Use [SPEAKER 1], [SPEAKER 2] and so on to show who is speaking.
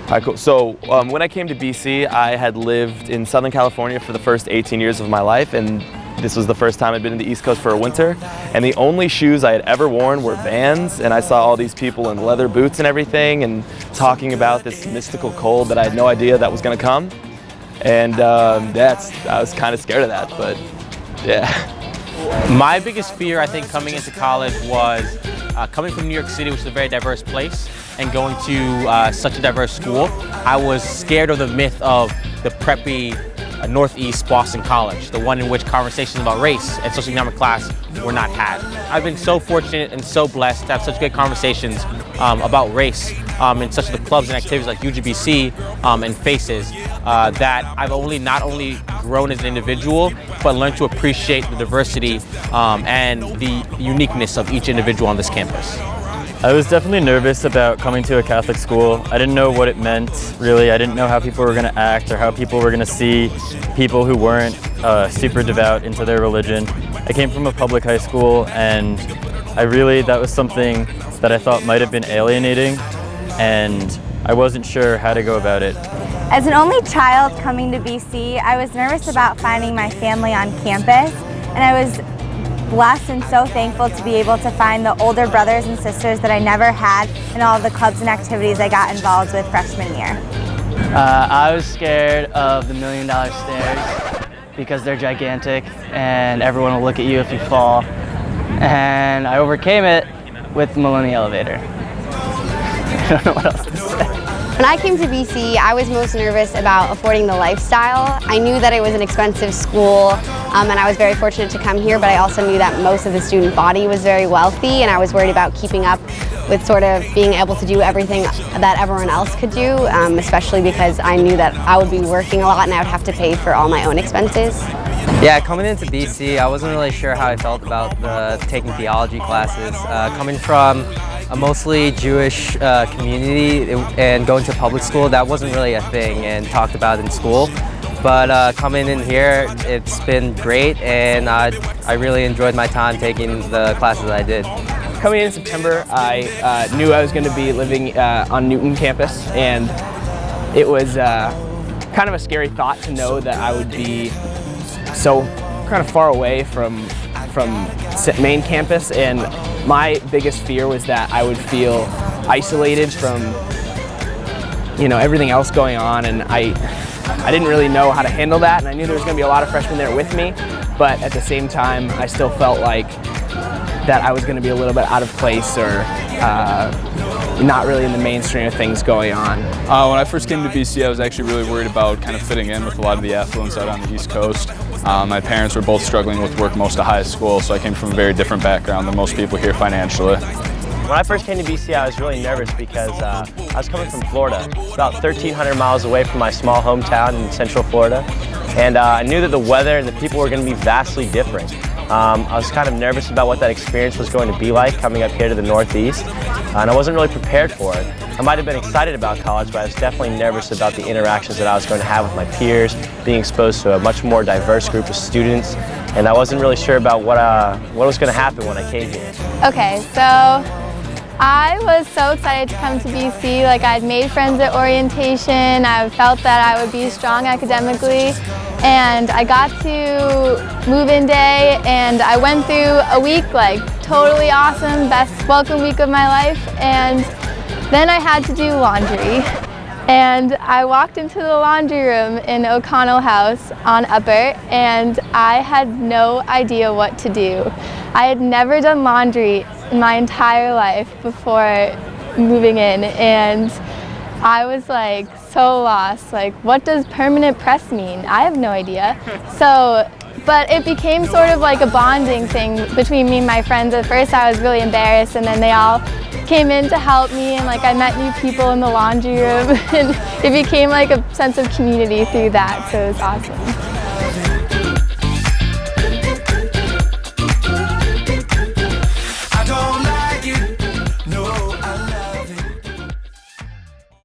[SPEAKER 1] All right, cool. So when I came to BC, I had lived in Southern California for the first 18 years of my life, and this was the first time I'd been in the East Coast for a winter. And the only shoes I had ever worn were Vans, and I saw all these people in leather boots and everything, and talking about this mystical cold that I had no idea that was going to come. And I was kind of scared of that, but yeah.
[SPEAKER 2] My biggest fear, I think, coming into college was coming from New York City, which is a very diverse place, and going to such a diverse school. I was scared of the myth of the preppy Northeast Boston College, the one in which conversations about race and socioeconomic class were not had. I've been so fortunate and so blessed to have such great conversations about race in such of the clubs and activities like UGBC and FACES that I've not only grown as an individual, but learned to appreciate the diversity and the uniqueness of each individual on this campus.
[SPEAKER 3] I was definitely nervous about coming to a Catholic school. I didn't know what it meant, really. I didn't know how people were going to act or how people were going to see people who weren't super devout into their religion. I came from a public high school, and that was something that I thought might have been alienating, and I wasn't sure how to go about it.
[SPEAKER 4] As an only child coming to BC, I was nervous about finding my family on campus, and I was blessed and so thankful to be able to find the older brothers and sisters that I never had in all of the clubs and activities I got involved with freshman year.
[SPEAKER 5] I was scared of the $1 million stairs because they're gigantic and everyone will look at you if you fall. And I overcame it with the Millennium Elevator. I don't know what else to say.
[SPEAKER 6] When I came to BC, I was most nervous about affording the lifestyle. I knew that it was an expensive school, and I was very fortunate to come here, but I also knew that most of the student body was very wealthy, and I was worried about keeping up with sort of being able to do everything that everyone else could do, especially because I knew that I would be working a lot and I would have to pay for all my own expenses.
[SPEAKER 7] Yeah, coming into BC, I wasn't really sure how I felt about taking theology classes. Coming from a mostly Jewish community and going to public school, that wasn't really a thing and talked about in school. But coming in here, it's been great, and I really enjoyed my time taking the classes that I did.
[SPEAKER 8] Coming in September, I knew I was going to be living on Newton campus, and it was kind of a scary thought to know that I would be so kind of far away from main campus, and my biggest fear was that I would feel isolated from everything else going on, and I didn't really know how to handle that, and I knew there was going to be a lot of freshmen there with me, but at the same time I still felt like that I was going to be a little bit out of place or not really in the mainstream of things going on.
[SPEAKER 9] When I first came to BC, I was actually really worried about kind of fitting in with a lot of the affluence out on the East Coast. My parents were both struggling with work most of high school, so I came from a very different background than most people here financially.
[SPEAKER 10] When I first came to BC, I was really nervous because I was coming from Florida, about 1,300 miles away from my small hometown in Central Florida, and I knew that the weather and the people were going to be vastly different. I was kind of nervous about what that experience was going to be like coming up here to the Northeast, and I wasn't really prepared for it. I might have been excited about college, but I was definitely nervous about the interactions that I was going to have with my peers, being exposed to a much more diverse group of students, and I wasn't really sure about what was going to happen when I came here.
[SPEAKER 11] Okay, so I was so excited to come to BC. I'd made friends at orientation, I felt that I would be strong academically, and I got to move-in day, and I went through a week totally awesome, best welcome week of my life, and then I had to do laundry. And I walked into the laundry room in O'Connell House on Upper, and I had no idea what to do. I had never done laundry in my entire life before moving in, and I was so lost. What does permanent press mean? I have no idea. But it became sort of a bonding thing between me and my friends. At first I was really embarrassed, and then they all came in to help me, and I met new people in the laundry room, and it became a sense of community through that, so it was awesome.